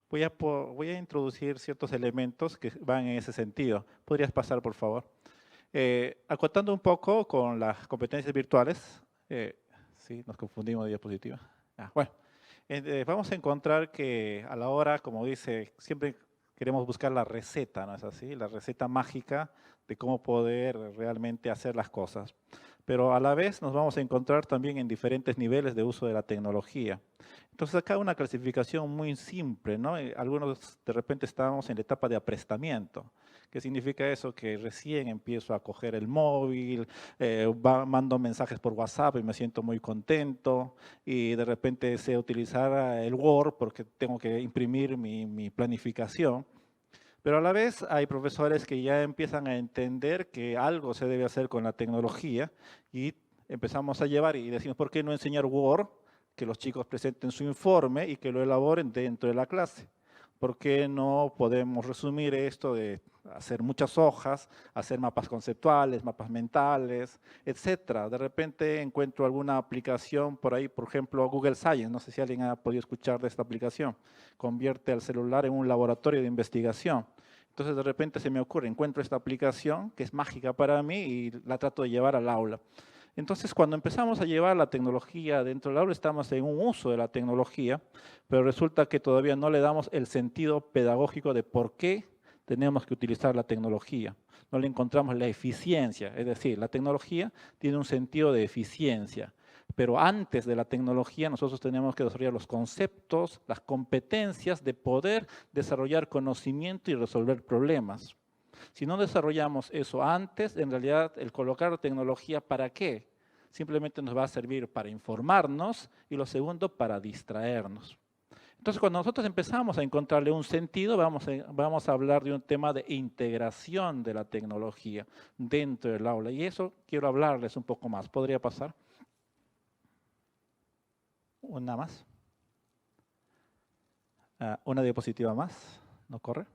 Voy a introducir ciertos elementos que van en ese sentido. ¿Podrías pasar, por favor? Acotando un poco con las competencias virtuales, sí, nos confundimos de diapositiva. Bueno, vamos a encontrar que a la hora, como dice, siempre queremos buscar la receta, ¿no es así? La receta mágica de cómo poder realmente hacer las cosas. Pero a la vez nos vamos a encontrar también en diferentes niveles de uso de la tecnología. Entonces acá una clasificación muy simple, ¿no? Algunos de repente estamos en la etapa de aprestamiento. ¿Qué significa eso? Que recién empiezo a coger el móvil, mando mensajes por WhatsApp y me siento muy contento, y de repente sé utilizar el Word porque tengo que imprimir mi planificación. Pero a la vez hay profesores que ya empiezan a entender que algo se debe hacer con la tecnología y empezamos a llevar y decimos, ¿por qué no enseñar Word? Que los chicos presenten su informe y que lo elaboren dentro de la clase. ¿Por qué no podemos resumir esto de hacer muchas hojas, hacer mapas conceptuales, mapas mentales, etcétera? De repente encuentro alguna aplicación por ahí, por ejemplo, Google Science, no sé si alguien ha podido escuchar de esta aplicación, convierte al celular en un laboratorio de investigación. Entonces de repente se me ocurre, encuentro esta aplicación que es mágica para mí y la trato de llevar al aula. Entonces, cuando empezamos a llevar la tecnología dentro del aula, estamos en un uso de la tecnología, pero resulta que todavía no le damos el sentido pedagógico de por qué tenemos que utilizar la tecnología. No le encontramos la eficiencia, es decir, la tecnología tiene un sentido de eficiencia, pero antes de la tecnología nosotros tenemos que desarrollar los conceptos, las competencias de poder desarrollar conocimiento y resolver problemas. Si no desarrollamos eso antes, en realidad el colocar tecnología, ¿para qué? Simplemente nos va a servir para informarnos y lo segundo, para distraernos. Entonces, cuando nosotros empezamos a encontrarle un sentido, vamos a hablar de un tema de integración de la tecnología dentro del aula. Y eso quiero hablarles un poco más. ¿Podría pasar? Una más. Una diapositiva más. ¿No corre?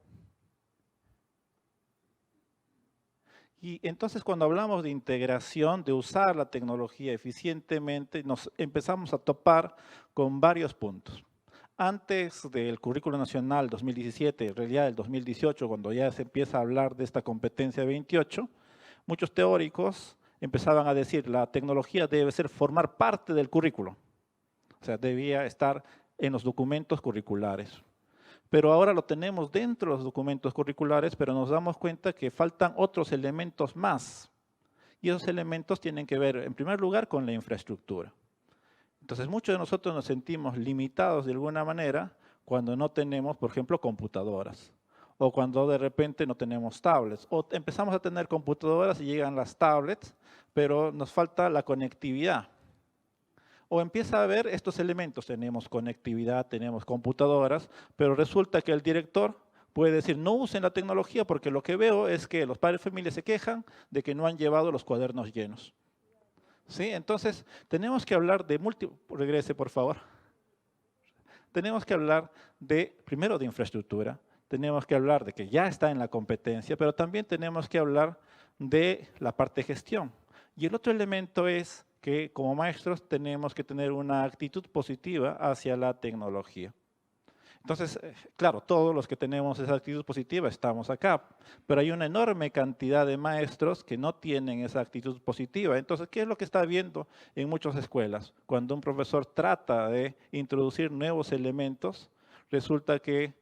Y entonces cuando hablamos de integración, de usar la tecnología eficientemente, nos empezamos a topar con varios puntos. Antes del Currículo Nacional 2017, en realidad el 2018, cuando ya se empieza a hablar de esta competencia 28, muchos teóricos empezaban a decir la tecnología debe formar parte del currículo. O sea, debía estar en los documentos curriculares. Pero ahora lo tenemos dentro de los documentos curriculares, pero nos damos cuenta que faltan otros elementos más. Y esos elementos tienen que ver, en primer lugar, con la infraestructura. Entonces, muchos de nosotros nos sentimos limitados de alguna manera cuando no tenemos, por ejemplo, computadoras. O cuando de repente no tenemos tablets. O empezamos a tener computadoras y llegan las tablets, pero nos falta la conectividad. O empieza a ver estos elementos, tenemos conectividad, tenemos computadoras, pero resulta que el director puede decir, no usen la tecnología porque lo que veo es que los padres de familia se quejan de que no han llevado los cuadernos llenos. ¿Sí? Entonces, tenemos que hablar de regrese por favor. Tenemos que hablar primero de infraestructura, tenemos que hablar de que ya está en la competencia, pero también tenemos que hablar de la parte de gestión. Y el otro elemento es que como maestros tenemos que tener una actitud positiva hacia la tecnología. Entonces, claro, todos los que tenemos esa actitud positiva estamos acá, pero hay una enorme cantidad de maestros que no tienen esa actitud positiva. Entonces, ¿qué es lo que está viendo en muchas escuelas? Cuando un profesor trata de introducir nuevos elementos, resulta que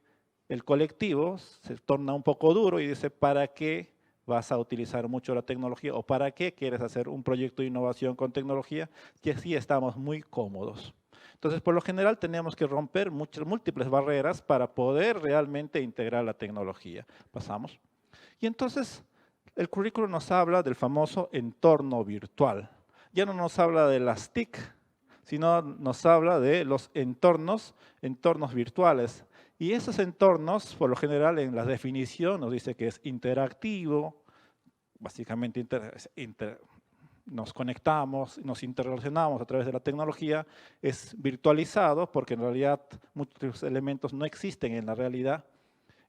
el colectivo se torna un poco duro y dice, ¿para qué vas a utilizar mucho la tecnología? ¿O para qué quieres hacer un proyecto de innovación con tecnología? Que sí estamos muy cómodos. Entonces, por lo general, tenemos que romper múltiples barreras para poder realmente integrar la tecnología. Pasamos. Y entonces, el currículo nos habla del famoso entorno virtual. Ya no nos habla de las TIC, sino nos habla de los entornos virtuales. Y esos entornos, por lo general, en la definición nos dice que es interactivo, básicamente nos conectamos, nos interrelacionamos a través de la tecnología, es virtualizado porque en realidad muchos elementos no existen en la realidad,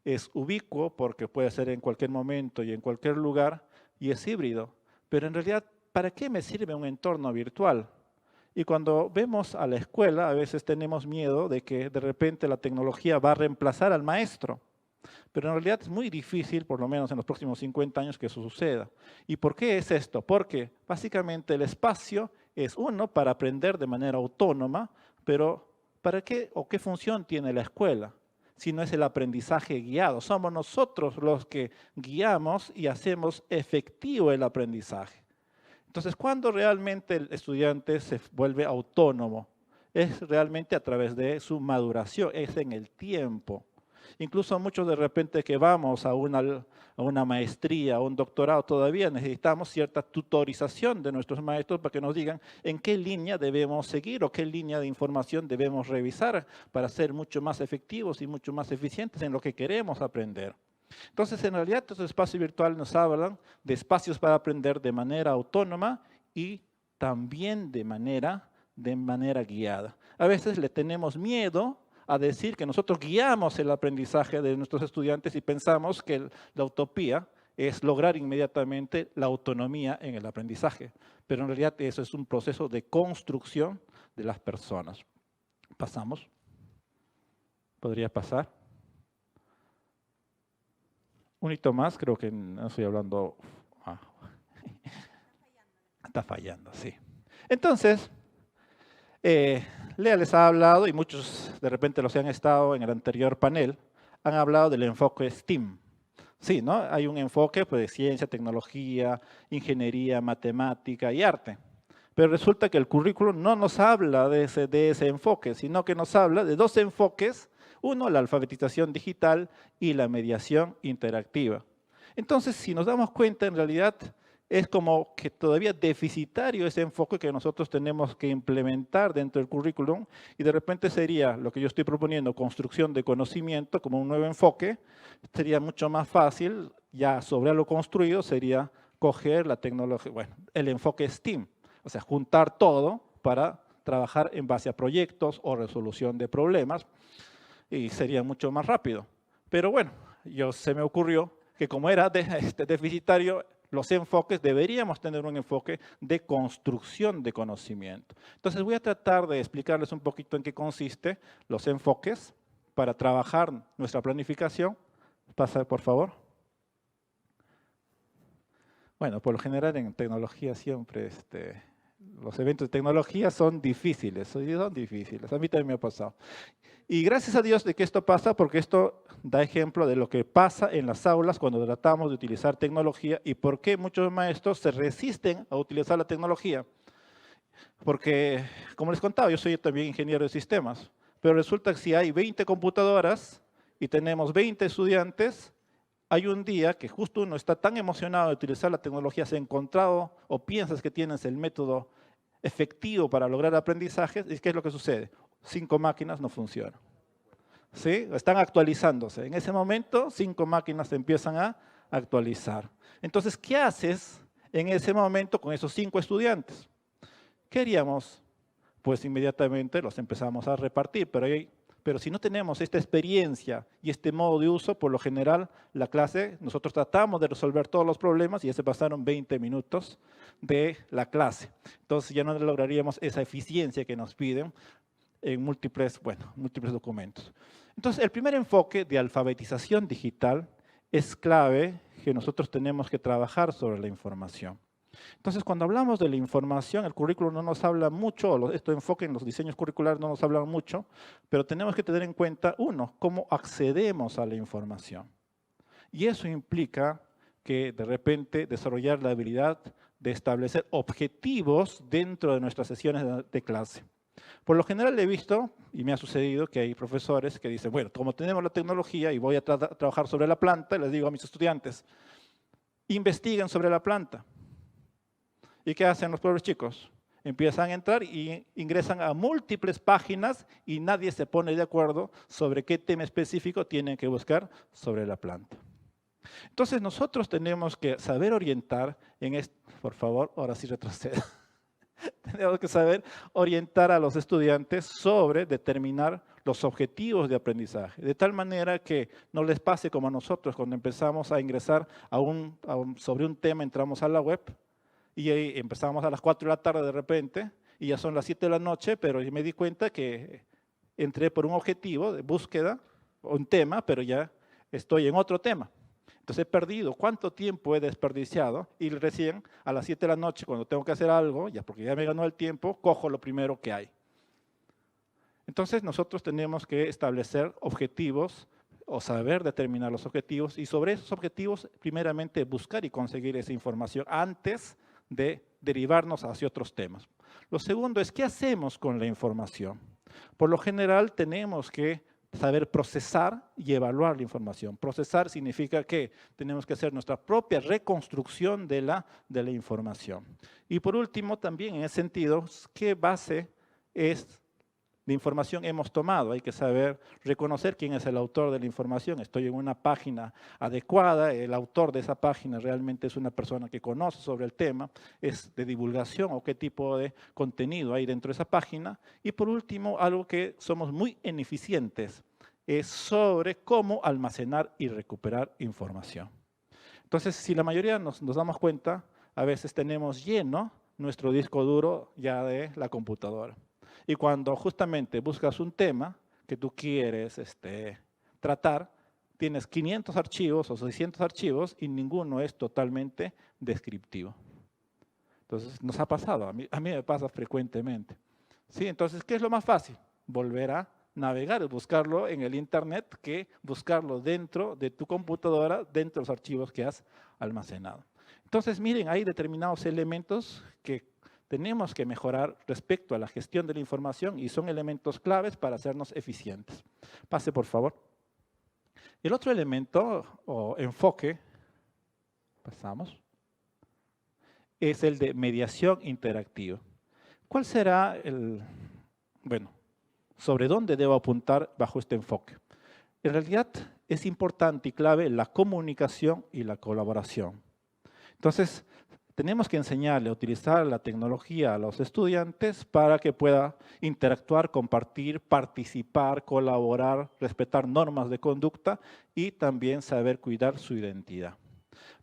es ubicuo porque puede ser en cualquier momento y en cualquier lugar, y es híbrido. Pero en realidad, ¿para qué me sirve un entorno virtual? Y cuando vemos a la escuela, a veces tenemos miedo de que de repente la tecnología va a reemplazar al maestro. Pero en realidad es muy difícil, por lo menos en los próximos 50 años, que eso suceda. ¿Y por qué es esto? Porque básicamente el espacio es uno para aprender de manera autónoma, pero ¿para qué o qué función tiene la escuela? Si no es el aprendizaje guiado. Somos nosotros los que guiamos y hacemos efectivo el aprendizaje. Entonces, ¿cuándo realmente el estudiante se vuelve autónomo? Es realmente a través de su maduración, es en el tiempo. Incluso muchos de repente que vamos a una maestría, a un doctorado, todavía necesitamos cierta tutorización de nuestros maestros para que nos digan en qué línea debemos seguir o qué línea de información debemos revisar para ser mucho más efectivos y mucho más eficientes en lo que queremos aprender. Entonces, en realidad, estos espacios virtuales nos hablan de espacios para aprender de manera autónoma y también de manera guiada. A veces le tenemos miedo a decir que nosotros guiamos el aprendizaje de nuestros estudiantes y pensamos que la utopía es lograr inmediatamente la autonomía en el aprendizaje. Pero en realidad eso es un proceso de construcción de las personas. Pasamos. ¿Podría pasar? Un hito más, creo que no estoy hablando. Está fallando, sí. Entonces, Lea les ha hablado, y muchos de repente los que han estado en el anterior panel, han hablado del enfoque STEAM. Sí, ¿no? Hay un enfoque pues, de ciencia, tecnología, ingeniería, matemática y arte. Pero resulta que el currículum no nos habla de ese enfoque, sino que nos habla de dos enfoques. Uno, la alfabetización digital y la mediación interactiva. Entonces, si nos damos cuenta, en realidad es como que todavía deficitario ese enfoque que nosotros tenemos que implementar dentro del currículum y de repente sería lo que yo estoy proponiendo, construcción de conocimiento como un nuevo enfoque, sería mucho más fácil, ya sobre lo construido, sería coger la tecnología, bueno, el enfoque STEAM, o sea, juntar todo para trabajar en base a proyectos o resolución de problemas y sería mucho más rápido. Pero bueno, se me ocurrió que como era deficitario, los enfoques, deberíamos tener un enfoque de construcción de conocimiento. Entonces voy a tratar de explicarles un poquito en qué consiste los enfoques para trabajar nuestra planificación. Pasa, por favor. Bueno, por lo general en tecnología siempre los eventos de tecnología son difíciles, A mí también me ha pasado. Y gracias a Dios de que esto pasa, porque esto da ejemplo de lo que pasa en las aulas cuando tratamos de utilizar tecnología y por qué muchos maestros se resisten a utilizar la tecnología. Porque, como les contaba, yo soy también ingeniero de sistemas, pero resulta que si hay 20 computadoras y tenemos 20 estudiantes, hay un día que justo uno está tan emocionado de utilizar la tecnología, se ha encontrado o piensas que tienes el método efectivo para lograr aprendizaje, ¿y qué es lo que sucede? 5 máquinas no funcionan. ¿Sí? Están actualizándose. En ese momento, 5 máquinas empiezan a actualizar. Entonces, ¿qué haces en ese momento con esos 5 estudiantes? ¿Qué haríamos? Pues inmediatamente los empezamos a repartir, pero si no tenemos esta experiencia y este modo de uso, por lo general, la clase, nosotros tratamos de resolver todos los problemas y ya se pasaron 20 minutos de la clase. Entonces ya no lograríamos esa eficiencia que nos piden en múltiples documentos. Entonces, el primer enfoque de alfabetización digital es clave que nosotros tenemos que trabajar sobre la información. Entonces, cuando hablamos de la información, el currículo no nos habla mucho, este enfoque en los diseños curriculares no nos habla mucho, pero tenemos que tener en cuenta, uno, cómo accedemos a la información. Y eso implica que de repente desarrollar la habilidad de establecer objetivos dentro de nuestras sesiones de clase. Por lo general he visto, y me ha sucedido, que hay profesores que dicen, bueno, como tenemos la tecnología y voy a trabajar sobre la planta, les digo a mis estudiantes, investiguen sobre la planta. ¿Y qué hacen los pobres chicos? Empiezan a entrar y ingresan a múltiples páginas y nadie se pone de acuerdo sobre qué tema específico tienen que buscar sobre la planta. Entonces nosotros tenemos que saber orientar en esto. Por favor, ahora sí retrocedo. Tenemos que saber orientar a los estudiantes sobre determinar los objetivos de aprendizaje, de tal manera que no les pase como a nosotros cuando empezamos a ingresar sobre un tema, entramos a la web y ahí empezamos a las 4 de la tarde de repente y ya son las 7 de la noche, pero me di cuenta que entré por un objetivo de búsqueda, un tema, pero ya estoy en otro tema. Entonces he perdido cuánto tiempo he desperdiciado y recién a las 7 de la noche, cuando tengo que hacer algo, ya porque ya me ganó el tiempo, cojo lo primero que hay. Entonces nosotros tenemos que establecer objetivos o saber determinar los objetivos y sobre esos objetivos primeramente buscar y conseguir esa información antes de derivarnos hacia otros temas. Lo segundo es, ¿qué hacemos con la información? Por lo general tenemos que saber procesar y evaluar la información. Procesar significa que tenemos que hacer nuestra propia reconstrucción de la información. Y por último, también en ese sentido, ¿qué base de información hemos tomado? Hay que saber reconocer quién es el autor de la información. Estoy en una página adecuada, el autor de esa página realmente es una persona que conoce sobre el tema, es de divulgación o qué tipo de contenido hay dentro de esa página. Y por último, algo que somos muy ineficientes es sobre cómo almacenar y recuperar información. Entonces, si la mayoría nos damos cuenta, a veces tenemos lleno nuestro disco duro ya de la computadora. Y cuando justamente buscas un tema que tú quieres tratar, tienes 500 archivos o 600 archivos y ninguno es totalmente descriptivo. Entonces, nos ha pasado, a mí me pasa frecuentemente. ¿Sí? Entonces, ¿qué es lo más fácil? Volver a navegar, buscarlo en el internet, que buscarlo dentro de tu computadora, dentro de los archivos que has almacenado. Entonces, miren, hay determinados elementos que tenemos que mejorar respecto a la gestión de la información y son elementos claves para hacernos eficientes. Pase, por favor. El otro elemento o enfoque, pasamos, es el de mediación interactiva. ¿Cuál será sobre dónde debo apuntar bajo este enfoque? En realidad es importante y clave la comunicación y la colaboración. Entonces, tenemos que enseñarle a utilizar la tecnología a los estudiantes para que pueda interactuar, compartir, participar, colaborar, respetar normas de conducta y también saber cuidar su identidad.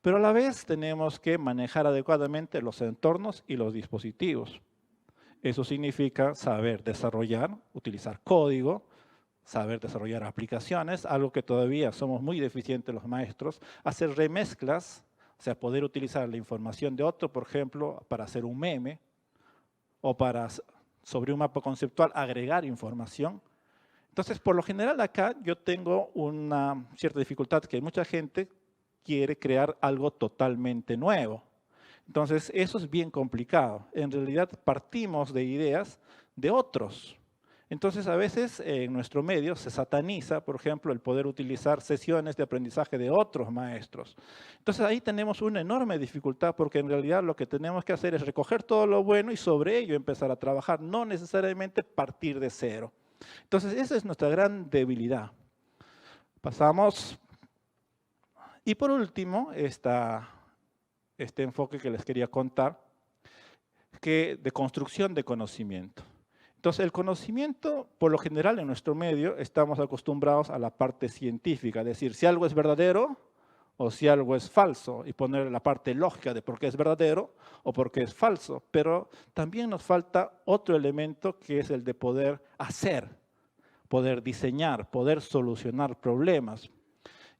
Pero a la vez tenemos que manejar adecuadamente los entornos y los dispositivos. Eso significa saber desarrollar, utilizar código, saber desarrollar aplicaciones, algo que todavía somos muy deficientes los maestros, hacer remezclas, o sea, poder utilizar la información de otro, por ejemplo, para hacer un meme o para, sobre un mapa conceptual, agregar información. Entonces, por lo general acá yo tengo una cierta dificultad que mucha gente quiere crear algo totalmente nuevo. Entonces, eso es bien complicado. En realidad, partimos de ideas de otros. Entonces, a veces en nuestro medio se sataniza, por ejemplo, el poder utilizar sesiones de aprendizaje de otros maestros. Entonces, ahí tenemos una enorme dificultad porque en realidad lo que tenemos que hacer es recoger todo lo bueno y sobre ello empezar a trabajar, no necesariamente partir de cero. Entonces, esa es nuestra gran debilidad. Pasamos. Y por último, este enfoque que les quería contar, de construcción de conocimiento. Entonces, el conocimiento, por lo general en nuestro medio, estamos acostumbrados a la parte científica, es decir, si algo es verdadero o si algo es falso, y poner la parte lógica de por qué es verdadero o por qué es falso. Pero también nos falta otro elemento que es el de poder hacer, poder diseñar, poder solucionar problemas.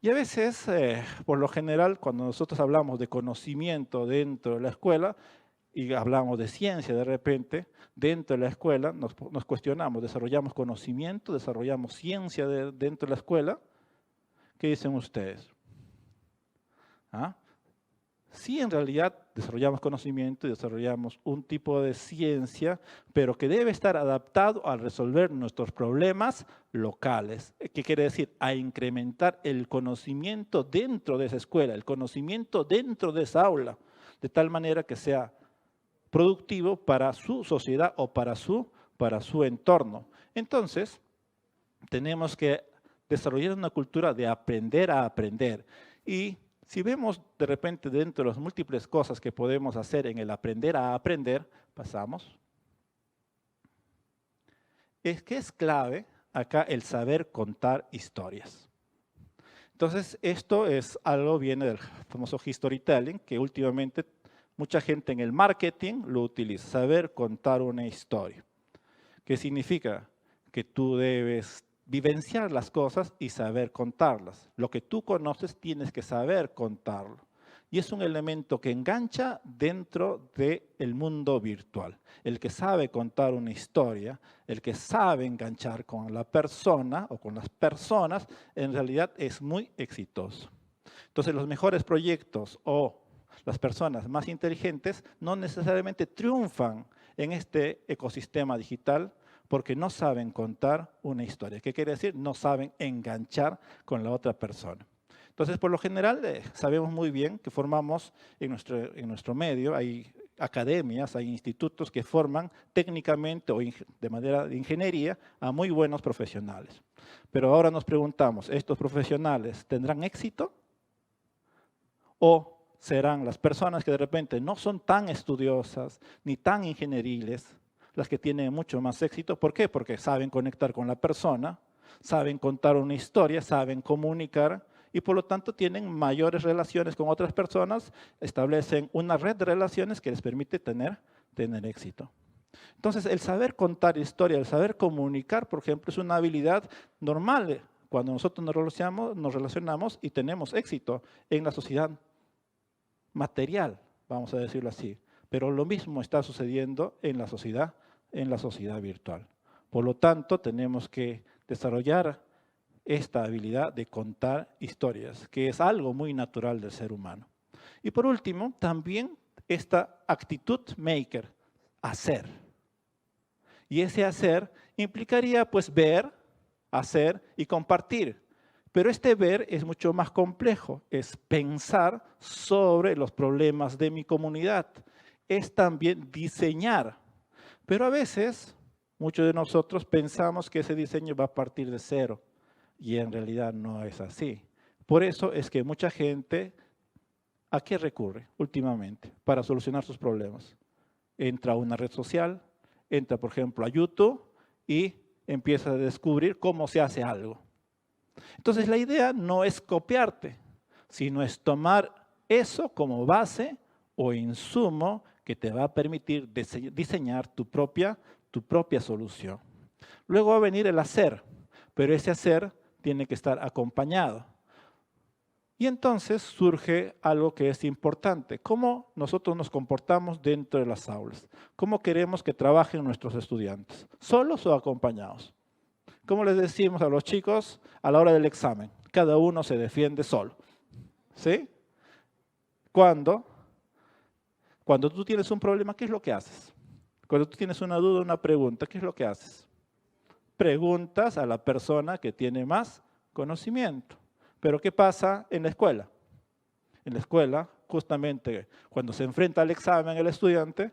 Y a veces, por lo general, cuando nosotros hablamos de conocimiento dentro de la escuela y hablamos de ciencia de repente, dentro de la escuela nos cuestionamos, desarrollamos conocimiento, desarrollamos ciencia dentro de la escuela. ¿Qué dicen ustedes? ¿Ah? Sí, en realidad desarrollamos conocimiento y desarrollamos un tipo de ciencia, pero que debe estar adaptado a resolver nuestros problemas locales. ¿Qué quiere decir? A incrementar el conocimiento dentro de esa escuela, el conocimiento dentro de esa aula, de tal manera que sea productivo para su sociedad o para su entorno. Entonces, tenemos que desarrollar una cultura de aprender a aprender. Y si vemos de repente dentro de las múltiples cosas que podemos hacer en el aprender a aprender, pasamos. Es que es clave acá el saber contar historias. Entonces, esto es algo, viene del famoso storytelling, que últimamente mucha gente en el marketing lo utiliza, saber contar una historia. ¿Qué significa? Que tú debes vivenciar las cosas y saber contarlas. Lo que tú conoces tienes que saber contarlo. Y es un elemento que engancha dentro del mundo virtual. El que sabe contar una historia, el que sabe enganchar con la persona o con las personas, en realidad es muy exitoso. Entonces, los mejores proyectos o las personas más inteligentes no necesariamente triunfan en este ecosistema digital porque no saben contar una historia. ¿Qué quiere decir? No saben enganchar con la otra persona. Entonces, por lo general, sabemos muy bien que formamos en nuestro medio, hay academias, hay institutos que forman técnicamente o de manera de ingeniería a muy buenos profesionales. Pero ahora nos preguntamos, ¿estos profesionales tendrán éxito? ¿O serán las personas que de repente no son tan estudiosas ni tan ingenieriles las que tienen mucho más éxito? ¿Por qué? Porque saben conectar con la persona, saben contar una historia, saben comunicar y por lo tanto tienen mayores relaciones con otras personas, establecen una red de relaciones que les permite tener éxito. Entonces, el saber contar historia, el saber comunicar, por ejemplo, es una habilidad normal cuando nosotros nos relacionamos y tenemos éxito en la sociedad material, vamos a decirlo así. Pero lo mismo está sucediendo en la sociedad virtual. Por lo tanto, tenemos que desarrollar esta habilidad de contar historias, que es algo muy natural del ser humano. Y por último, también esta actitud maker, hacer. Y ese hacer implicaría pues ver, hacer y compartir. Pero este ver es mucho más complejo, es pensar sobre los problemas de mi comunidad, es también diseñar. Pero a veces, muchos de nosotros pensamos que ese diseño va a partir de cero y en realidad no es así. Por eso es que mucha gente, ¿a qué recurre últimamente para solucionar sus problemas? Entra a una red social, entra por ejemplo a YouTube y empieza a descubrir cómo se hace algo. Entonces la idea no es copiarte, sino es tomar eso como base o insumo que te va a permitir diseñar tu propia solución. Luego va a venir el hacer, pero ese hacer tiene que estar acompañado. Y entonces surge algo que es importante, cómo nosotros nos comportamos dentro de las aulas, cómo queremos que trabajen nuestros estudiantes, solos o acompañados. ¿Cómo les decimos a los chicos a la hora del examen? Cada uno se defiende solo. ¿Sí? Cuando tú tienes un problema, ¿qué es lo que haces? Cuando tú tienes una duda, una pregunta, ¿qué es lo que haces? Preguntas a la persona que tiene más conocimiento. Pero ¿qué pasa en la escuela? En la escuela, justamente cuando se enfrenta al examen el estudiante,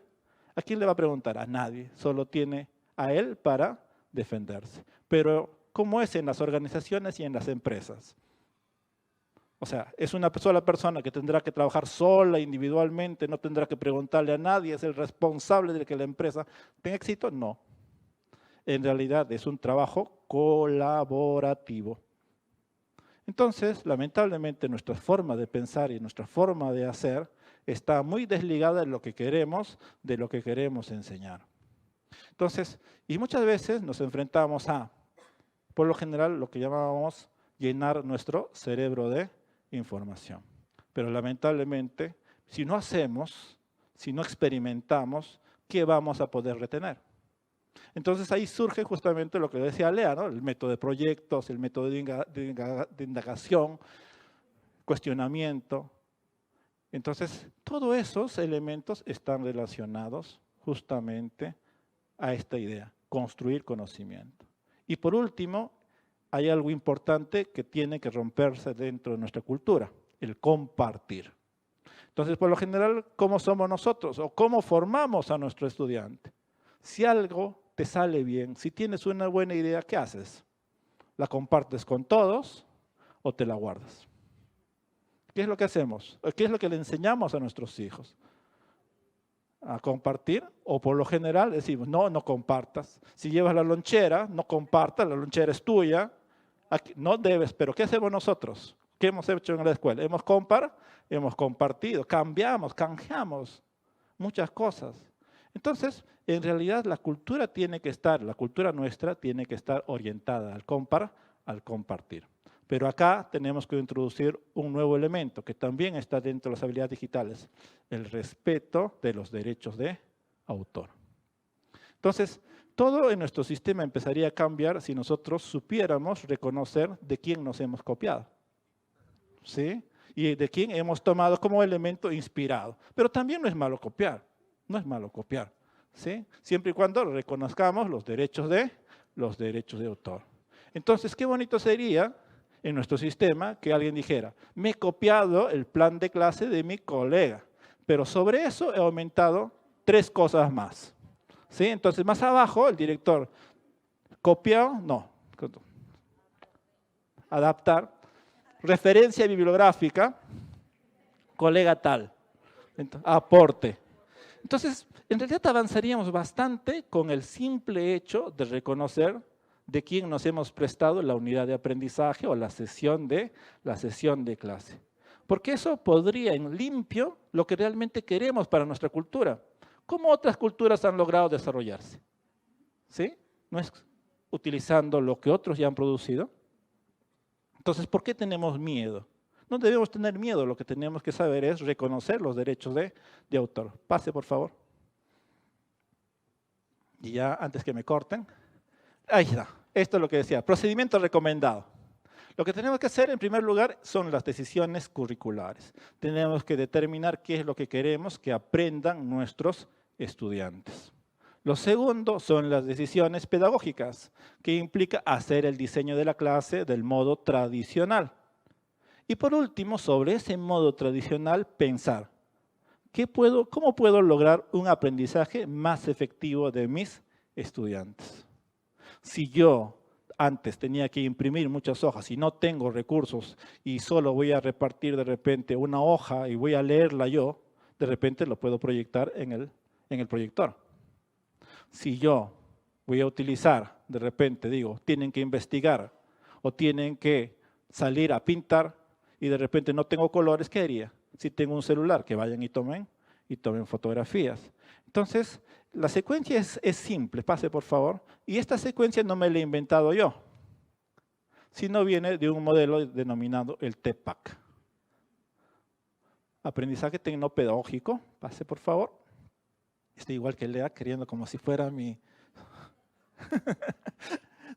¿a quién le va a preguntar? A nadie, solo tiene a él para defenderse. Pero, ¿cómo es en las organizaciones y en las empresas? O sea, es una sola persona que tendrá que trabajar sola, individualmente, no tendrá que preguntarle a nadie, es el responsable de que la empresa tenga éxito. No. En realidad es un trabajo colaborativo. Entonces, lamentablemente, nuestra forma de pensar y nuestra forma de hacer está muy desligada de lo que queremos enseñar. Entonces, y muchas veces nos enfrentamos a, por lo general, lo que llamábamos llenar nuestro cerebro de información. Pero lamentablemente, si no hacemos, si no experimentamos, ¿qué vamos a poder retener? Entonces ahí surge justamente lo que decía Lea, ¿no? El método de proyectos, el método de indagación, cuestionamiento. Entonces, todos esos elementos están relacionados justamente a esta idea, construir conocimiento. Y por último, hay algo importante que tiene que romperse dentro de nuestra cultura, el compartir. Entonces, por lo general, ¿cómo somos nosotros o cómo formamos a nuestro estudiante? Si algo te sale bien, si tienes una buena idea, ¿qué haces? ¿La compartes con todos o te la guardas? ¿Qué es lo que hacemos? ¿Qué es lo que le enseñamos a nuestros hijos? ¿A compartir? O por lo general decimos, no, no compartas. Si llevas la lonchera, no compartas, la lonchera es tuya. Aquí, no debes, pero ¿qué hacemos nosotros? ¿Qué hemos hecho en la escuela? Hemos compartido, cambiamos, canjeamos. muchas cosas. Entonces, en realidad la cultura nuestra tiene que estar orientada al compartir. Pero acá tenemos que introducir un nuevo elemento que también está dentro de las habilidades digitales, el respeto de los derechos de autor. Entonces, todo en nuestro sistema empezaría a cambiar si nosotros supiéramos reconocer de quién nos hemos copiado, ¿sí? Y de quién hemos tomado como elemento inspirado. Pero también no es malo copiar, ¿sí? Siempre y cuando reconozcamos los derechos de autor. Entonces, qué bonito sería en nuestro sistema que alguien dijera, me he copiado el plan de clase de mi colega, pero sobre eso he aumentado 3 cosas más. ¿Sí? Entonces, más abajo, el director copió, adaptar, referencia bibliográfica, colega tal, aporte. Entonces, en realidad avanzaríamos bastante con el simple hecho de reconocer de quién nos hemos prestado la unidad de aprendizaje o la sesión de clase. Porque eso podría en limpio lo que realmente queremos para nuestra cultura. ¿Cómo otras culturas han logrado desarrollarse? ¿Sí? ¿No es utilizando lo que otros ya han producido? Entonces, ¿por qué tenemos miedo? No debemos tener miedo, lo que tenemos que saber es reconocer los derechos de autor. Pase, por favor. Y ya, antes que me corten. Ahí está. Esto es lo que decía, procedimiento recomendado. Lo que tenemos que hacer en primer lugar son las decisiones curriculares. Tenemos que determinar qué es lo que queremos que aprendan nuestros estudiantes. Lo segundo son las decisiones pedagógicas, que implica hacer el diseño de la clase del modo tradicional. Y por último, sobre ese modo tradicional, pensar, ¿cómo puedo lograr un aprendizaje más efectivo de mis estudiantes? Si yo antes tenía que imprimir muchas hojas y no tengo recursos y solo voy a repartir de repente una hoja y voy a leerla yo, de repente lo puedo proyectar en el proyector. Si yo voy a utilizar, de repente digo, tienen que investigar o tienen que salir a pintar y de repente no tengo colores, ¿qué haría? Si tengo un celular, que vayan y tomen fotografías. Entonces, la secuencia es simple, pase por favor, y esta secuencia no me la he inventado yo, sino viene de un modelo denominado el TPACK. Aprendizaje tecnopedagógico, pase por favor. Estoy igual que Lea, queriendo como si fuera mi...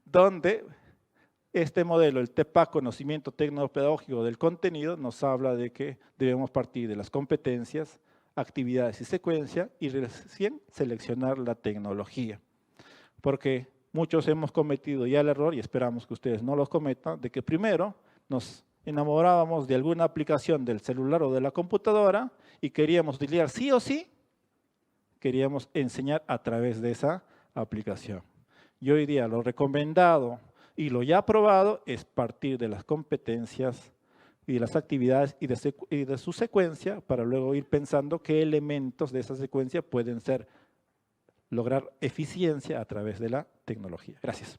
donde este modelo, el TPACK, conocimiento tecnopedagógico del contenido, nos habla de que debemos partir de las competencias, actividades y secuencia y recién seleccionar la tecnología. Porque muchos hemos cometido ya el error, y esperamos que ustedes no los cometan, de que primero nos enamorábamos de alguna aplicación del celular o de la computadora y queríamos utilizar sí o sí, queríamos enseñar a través de esa aplicación. Y hoy día lo recomendado y lo ya probado es partir de las competencias y de las actividades y de su secuencia para luego ir pensando qué elementos de esa secuencia pueden lograr eficiencia a través de la tecnología. Gracias.